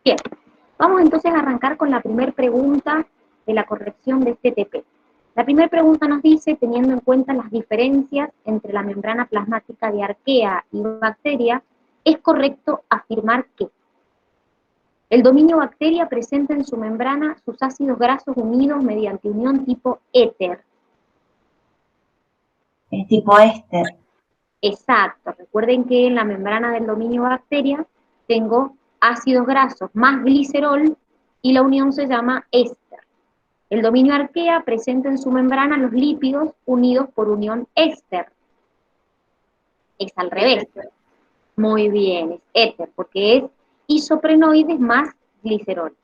Bien, vamos entonces a arrancar con la primera pregunta de la corrección de este TP. La primera pregunta nos dice, teniendo en cuenta las diferencias entre la membrana plasmática de arquea y bacteria, ¿es correcto afirmar que el dominio bacteria presenta en su membrana sus ácidos grasos unidos mediante unión tipo éter? Es tipo éster. Exacto, recuerden que en la membrana del dominio bacteria tengo ácidos grasos más glicerol y la unión se llama éster. El dominio arquea presenta en su membrana los lípidos unidos por unión éster. Es al revés. Muy bien, es éter, porque es isoprenoides más glicerol.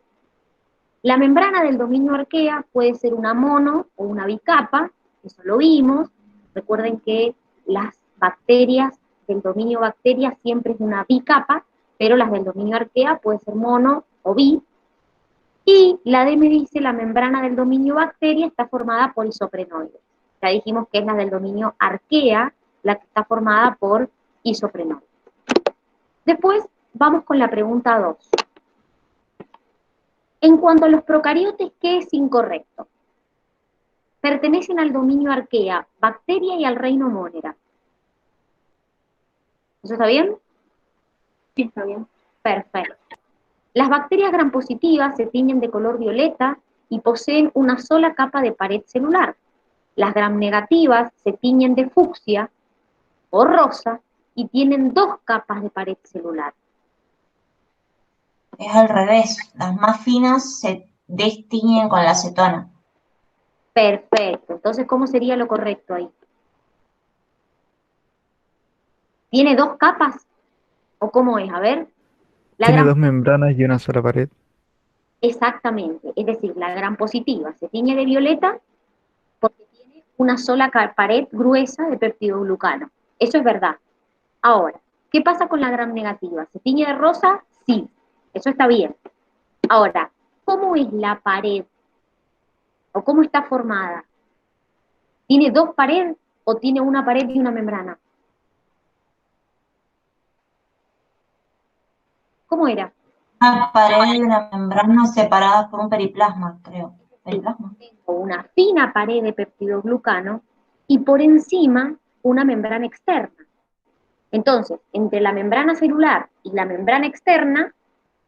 La membrana del dominio arquea puede ser una mono o una bicapa, eso lo vimos. Recuerden que las bacterias del dominio bacteria siempre es una bicapa, pero las del dominio arquea puede ser mono o bi. Y la D me dice la membrana del dominio bacteria está formada por isoprenoides. Ya dijimos que es la del dominio arquea, la que está formada por isoprenoides. Después vamos con la pregunta 2. En cuanto a los procariotes, ¿qué es incorrecto? Pertenecen al dominio arquea, bacteria y al reino monera. ¿Eso está bien? Sí, está bien. Perfecto. Las bacterias gram positivas se tiñen de color violeta y poseen una sola capa de pared celular. Las gram negativas se tiñen de fucsia o rosa y tienen dos capas de pared celular. Es al revés. Las más finas se destiñen con la acetona. Perfecto. Entonces, ¿cómo sería lo correcto ahí? ¿Tiene dos capas? ¿O cómo es? A ver. La Tiene gram... dos membranas y una sola pared. Exactamente. Es decir, la gram positiva se tiñe de violeta porque tiene una sola pared gruesa de peptidoglucano. Eso es verdad. Ahora, ¿qué pasa con la gram negativa? ¿Se tiñe de rosa? Sí. Eso está bien. Ahora, ¿cómo es la pared? ¿O cómo está formada? ¿Tiene dos paredes o tiene una pared y una membrana? ¿Cómo era? Una pared y una membrana separadas por un periplasma, creo. ¿Periplasma? Tengo una fina pared de peptidoglucano y por encima una membrana externa. Entonces, entre la membrana celular y la membrana externa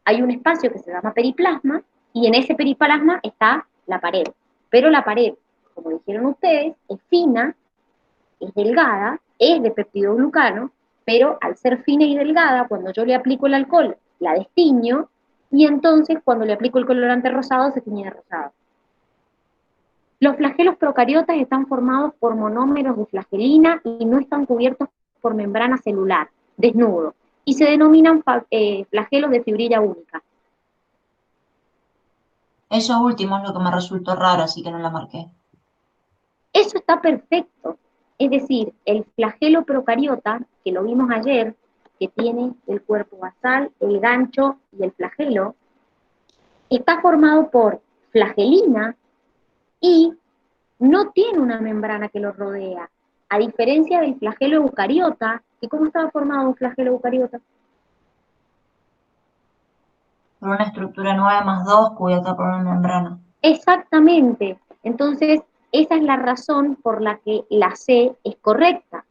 hay un espacio que se llama periplasma y en ese periplasma está la pared. Pero la pared, como dijeron ustedes, es fina, es delgada, es de peptidoglucano, pero al ser fina y delgada, cuando yo le aplico el alcohol, la destiño, y entonces cuando le aplico el colorante rosado, se tiñe de rosado. Los flagelos procariotas están formados por monómeros de flagelina y no están cubiertos por membrana celular, desnudo, y se denominan flagelos de fibrilla única. Eso último es lo que me resultó raro, así que no la marqué. Eso está perfecto. Es decir, el flagelo procariota, que lo vimos ayer, que tiene el cuerpo basal, el gancho y el flagelo, está formado por flagelina y no tiene una membrana que lo rodea. A diferencia del flagelo eucariota, ¿y cómo estaba formado un flagelo eucariota? Por una estructura 9+2 cubierta por una membrana. Exactamente. Entonces, esa es la razón por la que la C es correcta,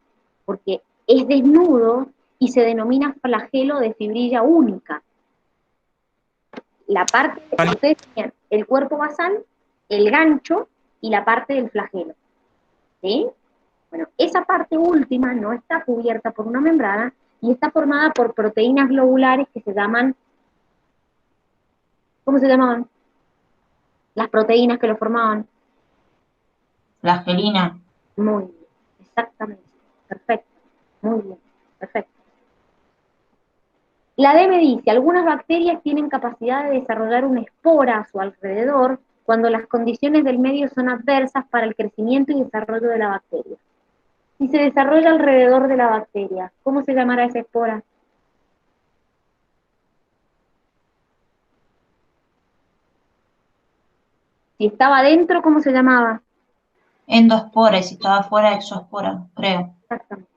porque es desnudo y se denomina flagelo de fibrilla única. La parte, ustedes tenían el cuerpo basal, el gancho y la parte del flagelo. ¿Sí? Bueno, esa parte última no está cubierta por una membrana y está formada por proteínas globulares que se llaman, ¿cómo se llamaban? Las proteínas que lo formaban. Flagelina. Muy bien, exactamente, perfecto, muy bien, perfecto. La D me dice, algunas bacterias tienen capacidad de desarrollar una espora a su alrededor cuando las condiciones del medio son adversas para el crecimiento y desarrollo de la bacteria. Si se desarrolla alrededor de la bacteria, ¿cómo se llamará esa espora? Si estaba dentro, ¿cómo se llamaba? Endospora, y si estaba fuera, exospora, creo. Exactamente,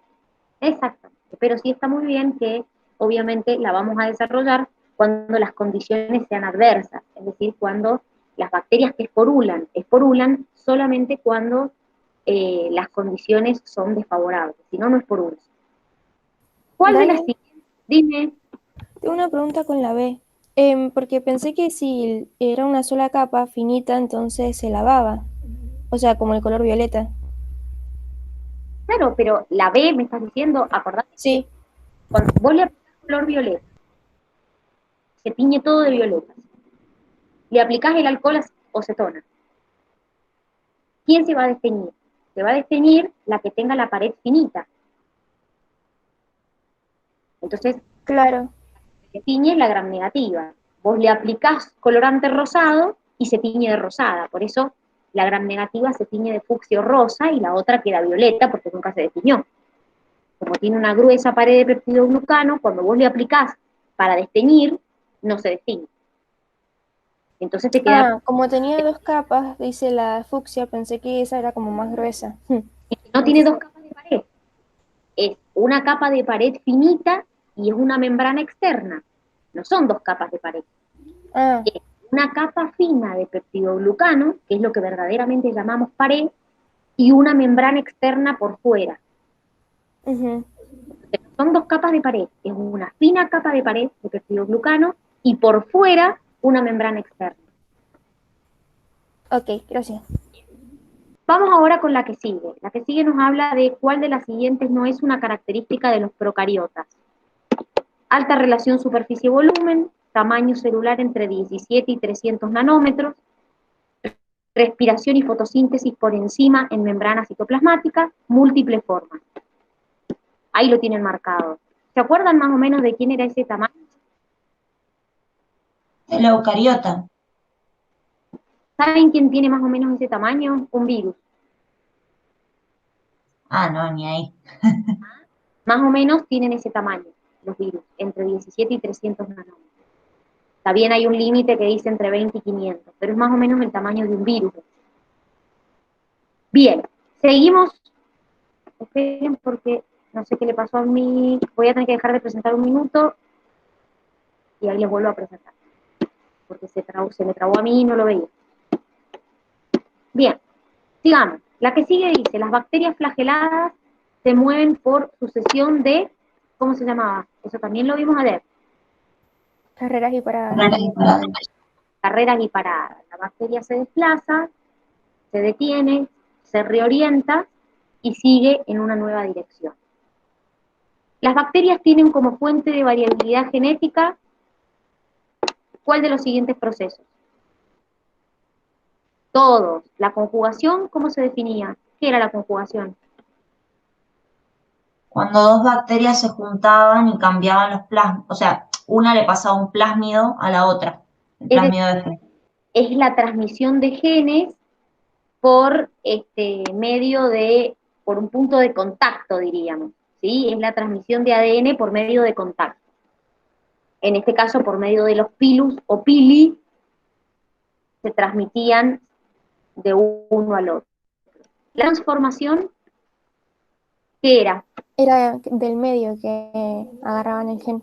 exactamente. Pero sí está muy bien que obviamente la vamos a desarrollar cuando las condiciones sean adversas, es decir, cuando las bacterias que esporulan solamente cuando las condiciones son desfavorables, si no, no esporulan. ¿Cuál de las Dani, siguientes? Dime. tengo una pregunta con la B. Porque pensé que si era una sola capa finita, entonces se lavaba. O sea, como el color violeta. Claro, pero la B me estás diciendo, acordate que Sí. cuando vos le aplicás color violeta, se tiñe todo de violeta. Le aplicás el alcohol acetona. ¿Quién se va a desteñir? Se va a desteñir la que tenga la pared finita. Entonces, Claro. se tiñe la gram negativa. Vos le aplicás colorante rosado y se tiñe de rosada. Por eso la gram negativa se tiñe de fucsia o rosa y la otra queda violeta porque nunca se desteñió. Como tiene una gruesa pared de peptidoglucano, cuando vos le aplicás para desteñir, no se desteñe. Entonces te queda, Como tenía dos capas, dice la fucsia, pensé que esa era como más gruesa. no tiene dos capas de pared, es una capa de pared finita y es una membrana externa. No son dos capas de pared. Ah, Es una capa fina de peptidoglucano, que es lo que verdaderamente llamamos pared, y una membrana externa por fuera. ujú. Son dos capas de pared, es una fina capa de pared de peptidoglucano y por fuera una membrana externa. Ok, gracias. Vamos ahora con la que sigue. La que sigue nos habla de cuál de las siguientes no es una característica de los procariotas. Alta relación superficie-volumen, tamaño celular entre 17 y 300 nanómetros, respiración y fotosíntesis por enzima en membrana citoplasmática, múltiples formas. Ahí lo tienen marcado. ¿Se acuerdan más o menos de quién era ese tamaño? El eucariota. ¿Saben quién tiene más o menos ese tamaño? Un virus. Ah, no, ni ahí. Más o menos tienen ese tamaño, los virus, entre 17 y 300 nanómetros. También hay un límite que dice entre 20 y 500, pero es más o menos el tamaño de un virus. Bien, seguimos. Esperen porque no sé qué le pasó a mí. Voy a tener que dejar de presentar un minuto y ahí les vuelvo a presentar. Porque se me trabó a mí y no lo veía. Bien, sigamos. La que sigue dice, las bacterias flageladas se mueven por sucesión de, ¿cómo se llamaba? Eso también lo vimos ayer. Carreras y paradas. Carreras y paradas. La bacteria se desplaza, se detiene, se reorienta y sigue en una nueva dirección. Las bacterias tienen como fuente de variabilidad genética, ¿cuál de los siguientes procesos? Todos. La conjugación, ¿cómo se definía? ¿Qué era la conjugación? Cuando dos bacterias se juntaban y cambiaban los plasmidos, o sea, una le pasaba un plásmido a la otra, el Es decir, plásmido de G. es la transmisión de genes por medio de, por un punto de contacto, diríamos, ¿sí? Es la transmisión de ADN por medio de contacto. En este caso, por medio de los pilus o pili, se transmitían de uno al otro. La transformación, ¿qué era? Era del medio que agarraban el gen,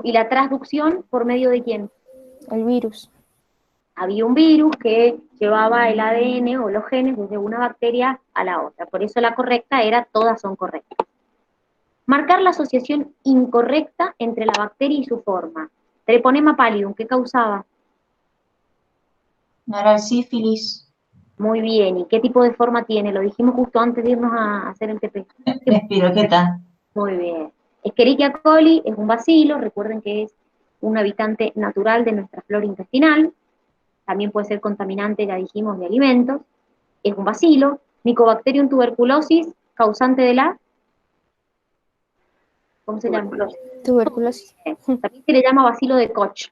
Y la transducción, ¿por medio de quién? el virus. Había un virus que llevaba el ADN o los genes desde una bacteria a la otra. Por eso la correcta era todas son correctas. Marcar la asociación incorrecta entre la bacteria y su forma. Treponema pallidum, ¿qué causaba? No era el sífilis, Muy bien, ¿y qué tipo de forma tiene? Lo dijimos justo antes de irnos a hacer el TP. espiroqueta. Muy bien. Escherichia coli es un bacilo, recuerden que es un habitante natural de nuestra flora intestinal, también puede ser contaminante, ya dijimos, de alimentos, es un bacilo. Mycobacterium tuberculosis, causante de la, ¿cómo se llama? Tuberculosis. También se le llama bacilo de Koch.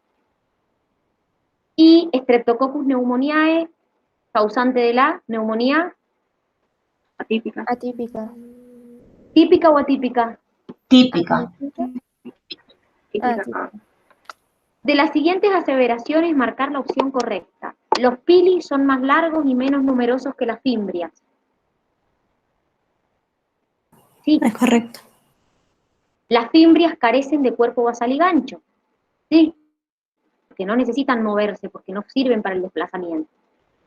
Y Streptococcus pneumoniae, causante de la neumonía atípica. Atípica. ¿Típica o atípica? Típica. Atípica. De las siguientes aseveraciones, marcar la opción correcta. Los pili son más largos y menos numerosos que las fimbrias. Sí. Es correcto. Las fimbrias carecen de cuerpo basal y gancho. Sí, porque no necesitan moverse, porque no sirven para el desplazamiento.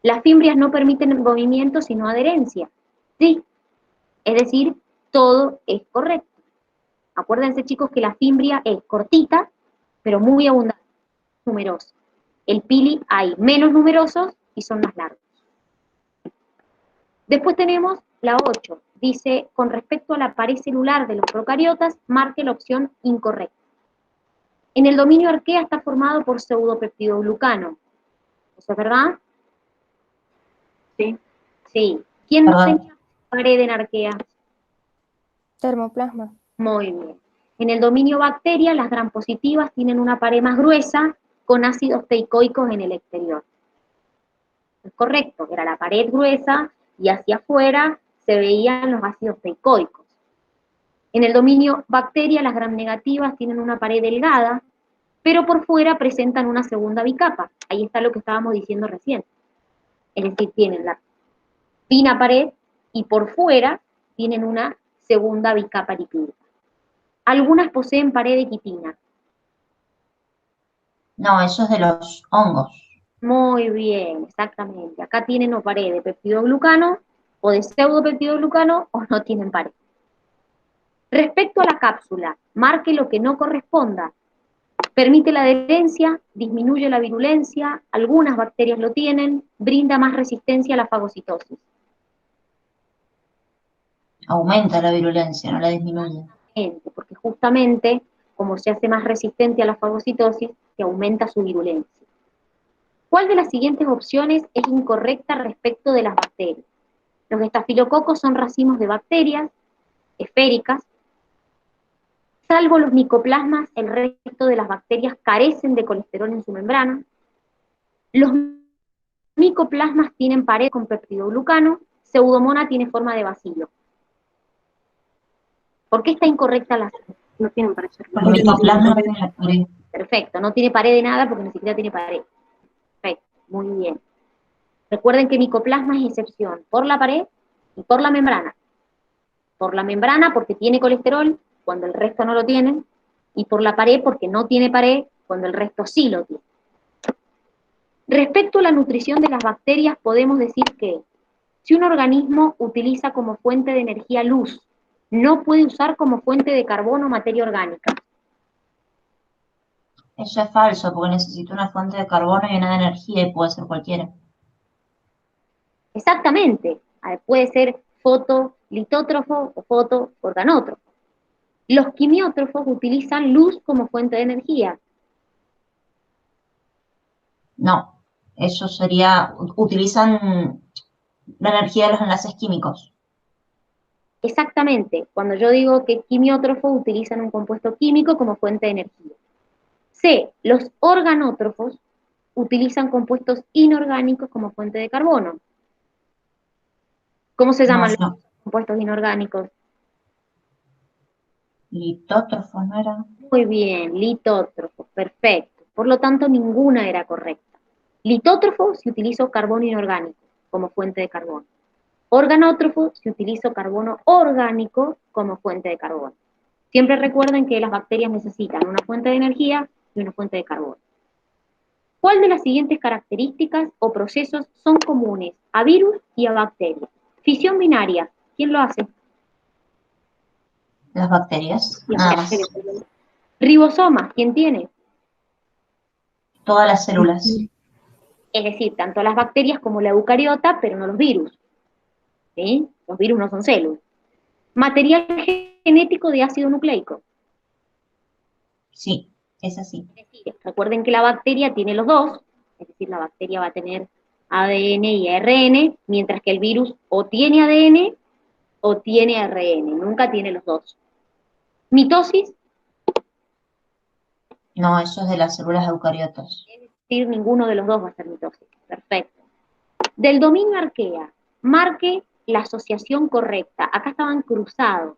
Las fimbrias no permiten movimiento, sino adherencia. Sí, es decir, todo es correcto. Acuérdense, chicos, que la fimbria es cortita, pero muy abundante, numerosa. El pili hay menos numerosos y son más largos. Después tenemos la 8. Dice, con respecto a la pared celular de los procariotas, marque la opción incorrecta. En el dominio arquea está formado por pseudopeptidoglucano. ¿Eso es verdad? Sí. Sí. ¿Quién no ¿Verdad? tenía pared en arquea? Termoplasma. Muy bien. En el dominio bacteria, las gram positivas tienen una pared más gruesa con ácidos teicoicos en el exterior. Es correcto, era la pared gruesa y hacia afuera se veían los ácidos teicoicos. En el dominio bacteria, las gram negativas tienen una pared delgada, pero por fuera presentan una segunda bicapa. Ahí está lo que estábamos diciendo recién. Es decir, tienen la fina pared y por fuera tienen una segunda bicapa lipídica. Algunas poseen pared de quitina. No, eso es de los hongos. Muy bien, exactamente. Acá tienen o pared de peptidoglucano o de pseudopeptidoglucano o no tienen pared. Respecto a la cápsula, marque lo que no corresponda. Permite la adherencia, disminuye la virulencia, algunas bacterias lo tienen, brinda más resistencia a la fagocitosis. Aumenta la virulencia, no la disminuye. Porque justamente, como se hace más resistente a la fagocitosis, se aumenta su virulencia. ¿Cuál de las siguientes opciones es incorrecta respecto de las bacterias? Los estafilococos son racimos de bacterias esféricas. Salvo los micoplasmas, el resto de las bacterias carecen de colesterol en su membrana. Los micoplasmas tienen pared con peptidoglucano. Pseudomonas tiene forma de vacío. ¿Por qué está incorrecta la? No tienen pared. El micoplasma no tiene pared. Perfecto, no tiene pared de nada porque ni siquiera tiene pared. Perfecto, muy bien. Recuerden que micoplasma es excepción por la pared y por la membrana. Por la membrana porque tiene colesterol cuando el resto no lo tienen, y por la pared porque no tiene pared cuando el resto sí lo tiene. Respecto a la nutrición de las bacterias, podemos decir que si un organismo utiliza como fuente de energía luz, no puede usar como fuente de carbono materia orgánica. Eso es falso, porque necesita una fuente de carbono y una de energía y puede ser cualquiera. Exactamente, puede ser fotolitótrofo o fotoorganótrofo. Los quimiótrofos utilizan luz como fuente de energía. No, eso sería, utilizan la energía de los enlaces químicos. Exactamente, cuando yo digo que quimiótrofos utilizan un compuesto químico como fuente de energía. C, los organótrofos utilizan compuestos inorgánicos como fuente de carbono. ¿Cómo se llaman los compuestos inorgánicos? Litótrofos, ¿no era? Muy bien, litótrofos, perfecto. Por lo tanto, ninguna era correcta. Litótrofo se utilizó carbono inorgánico como fuente de carbono. Organótrofo se utilizó carbono orgánico como fuente de carbono. Siempre recuerden que las bacterias necesitan una fuente de energía y una fuente de carbono. ¿Cuál de las siguientes características o procesos son comunes a virus y a bacterias? Fisión binaria, ¿quién lo hace? Las bacterias, nada más. Ribosomas, ¿quién tiene? Todas las células. Es decir, tanto las bacterias como la eucariota, pero no los virus. ¿Sí? Los virus no son células. Material genético de ácido nucleico. Sí, es así. Es decir, recuerden que la bacteria tiene los dos, es decir, la bacteria va a tener ADN y ARN, mientras que el virus o tiene ADN o tiene ARN, nunca tiene los dos. Mitosis, No, eso es de las células eucariotas. es decir, ninguno de los dos va a ser mitosis. Perfecto. Del dominio arquea, marque la asociación correcta. Acá estaban cruzados.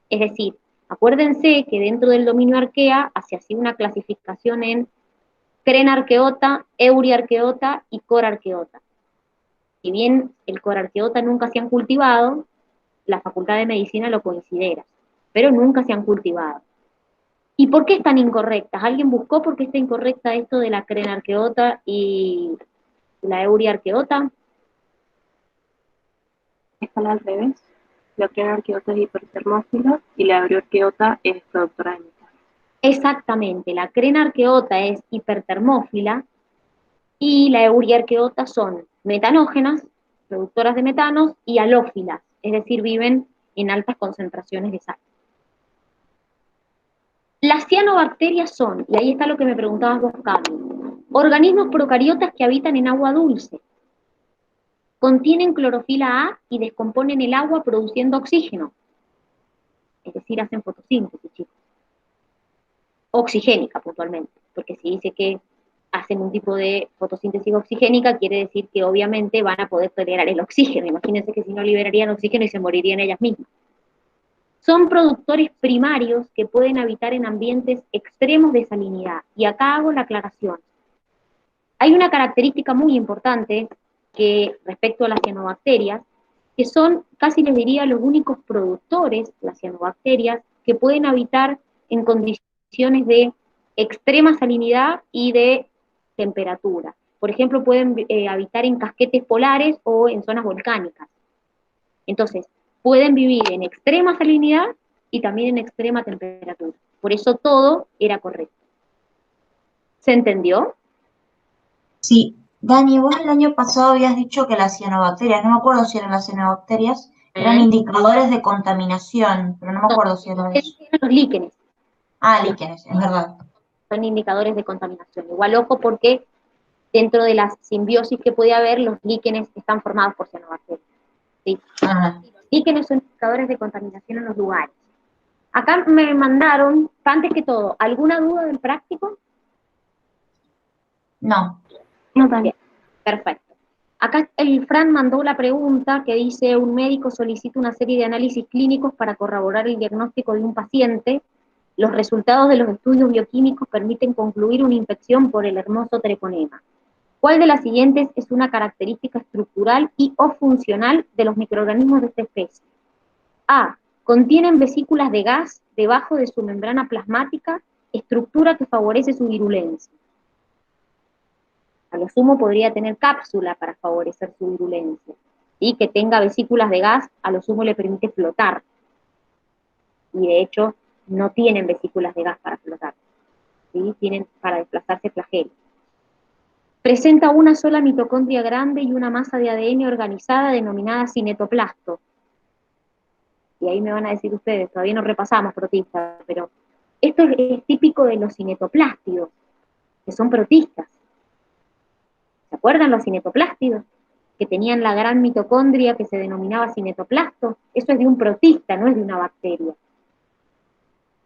Es decir, acuérdense que dentro del dominio arquea se hacía una clasificación en crenarqueota, euriarqueota y corarqueota. Si bien el corarqueota nunca se han cultivado, la Facultad de Medicina lo considera, pero nunca se han cultivado. ¿Y por qué están incorrectas? ¿Alguien buscó por qué está incorrecta esto de la crenarqueota y la euriarqueota? Están al revés. La crenarqueota es hipertermófila y la euriarqueota es productora de metano. Exactamente, la crenarqueota es hipertermófila y la euriarqueota son metanógenas, productoras de metanos, y halófilas, es decir, viven en altas concentraciones de sal. Las cianobacterias son, y ahí está lo que me preguntabas vos, Carlos, organismos procariotas que habitan en agua dulce. Contienen clorofila A y descomponen el agua produciendo oxígeno. Es decir, hacen fotosíntesis, chicos. Oxigénica, puntualmente, porque si dice que hacen un tipo de fotosíntesis oxigénica, quiere decir que obviamente van a poder tolerar el oxígeno. Imagínense que si no liberarían oxígeno y se morirían ellas mismas. Son productores primarios que pueden habitar en ambientes extremos de salinidad. Y acá hago la aclaración. Hay una característica muy importante que respecto a las cianobacterias, que son, casi les diría, los únicos productores, las cianobacterias, que pueden habitar en condiciones de extrema salinidad y de temperatura. Por ejemplo, pueden habitar en casquetes polares o en zonas volcánicas. Entonces, pueden vivir en extrema salinidad y también en extrema temperatura. Por eso todo era correcto. ¿Se entendió? Sí, Dani, vos el año pasado habías dicho que las cianobacterias, no me acuerdo si eran las cianobacterias, eran indicadores de contaminación, pero no me acuerdo si era eso. Eran los líquenes. Ah, líquenes, es verdad. Son indicadores de contaminación. Igual ojo porque dentro de las simbiosis que puede haber, los líquenes están formados por cianobacterias. ¿Sí? Ah, Los líquenes son indicadores de contaminación en los lugares. Acá me mandaron, antes que todo, ¿alguna duda del práctico? no. No, Dani. Bien, perfecto. Acá el Fran mandó la pregunta que dice, un médico solicita una serie de análisis clínicos para corroborar el diagnóstico de un paciente. Los resultados de los estudios bioquímicos permiten concluir una infección por el hermoso treponema. ¿Cuál de las siguientes es una característica estructural y o funcional de los microorganismos de esta especie? A. Contienen vesículas de gas debajo de su membrana plasmática, estructura que favorece su virulencia. A lo sumo podría tener cápsula para favorecer su virulencia. ¿Sí? Que tenga vesículas de gas, a lo sumo le permite flotar. Y de hecho, no tienen vesículas de gas para flotar. ¿Sí? Tienen para desplazarse flagelos. Presenta una sola mitocondria grande y una masa de ADN organizada denominada cinetoplasto. Y ahí me van a decir ustedes, todavía no repasamos protistas, pero esto es típico de los cinetoplástidos, que son protistas. ¿Se acuerdan los cinetoplástidos? Que tenían la gran mitocondria que se denominaba cinetoplasto. Eso es de un protista, no es de una bacteria.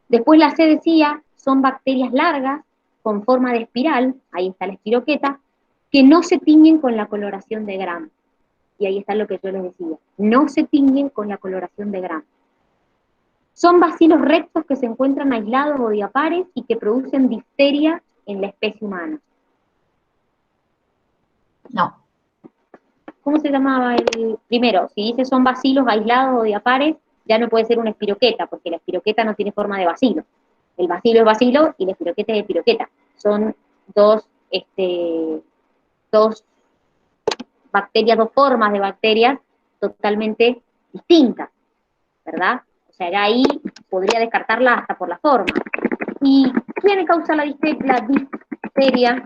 Después la C decía, son bacterias largas, con forma de espiral, ahí está la espiroqueta, que no se tiñen con la coloración de Gram. Y ahí está lo que yo les decía, no se tiñen con la coloración de Gram. Son bacilos rectos que se encuentran aislados o diapares y que producen difteria en la especie humana. No. ¿Cómo se llamaba el primero? Si dice son bacilos aislados o diapares, ya no puede ser una espiroqueta, porque la espiroqueta no tiene forma de bacilo. El bacilo es bacilo y la espiroqueta es espiroqueta. Son dos bacterias, dos formas de bacterias totalmente distintas, ¿verdad? O sea, ya ahí podría descartarla hasta por la forma. ¿Y quién causa la difteria?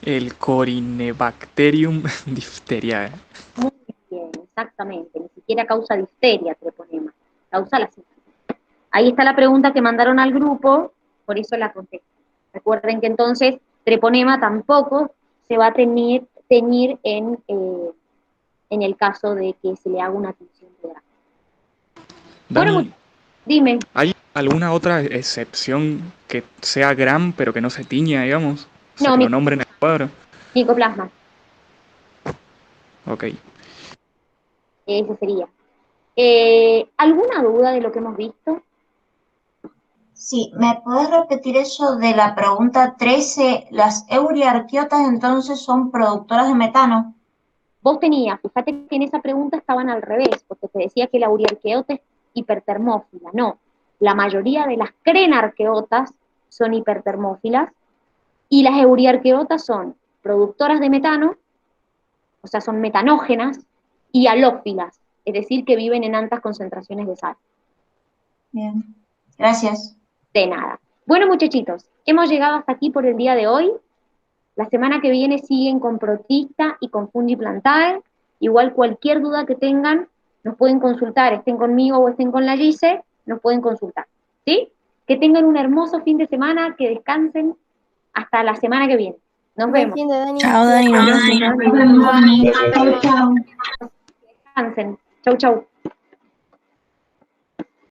El Corynebacterium diphtheriae. Muy bien, exactamente. Ni siquiera causa difteria, treponema. Causa la sífilis. Ahí está la pregunta que mandaron al grupo, por eso la contesto. Recuerden que entonces treponema tampoco se va a teñir en el caso de que se le haga una tinción de grasa. Dani, Bueno, dime. ¿hay alguna otra excepción que sea Gram pero que no se tiña, digamos? O sea, No, que lo nombren en el cuadro. micoplasma. Ok. Ese sería. ¿Alguna duda de lo que hemos visto? Sí, ¿me podés repetir eso de la pregunta 13? ¿Las euriarquiotas entonces son productoras de metano? Vos tenías, fíjate que en esa pregunta estaban al revés, porque te decía que la euriarqueota es hipertermófila. No, La mayoría de las crenarqueotas son hipertermófilas y las euriarqueotas son productoras de metano, o sea, son metanógenas, y halófilas, es decir, que viven en altas concentraciones de sal. Bien, gracias. De nada. Bueno, muchachitos, hemos llegado hasta aquí por el día de hoy. La semana que viene siguen con Protista y con Fungiplantae. Igual cualquier duda que tengan, nos pueden consultar, estén conmigo o estén con la Gise, nos pueden consultar. ¿Sí? Que tengan un hermoso fin de semana, que descansen hasta la semana que viene. Nos Buen vemos. fin de Dani. Chao, Dani, nos vemos. Chau, chau. Descansen. Chau, chau.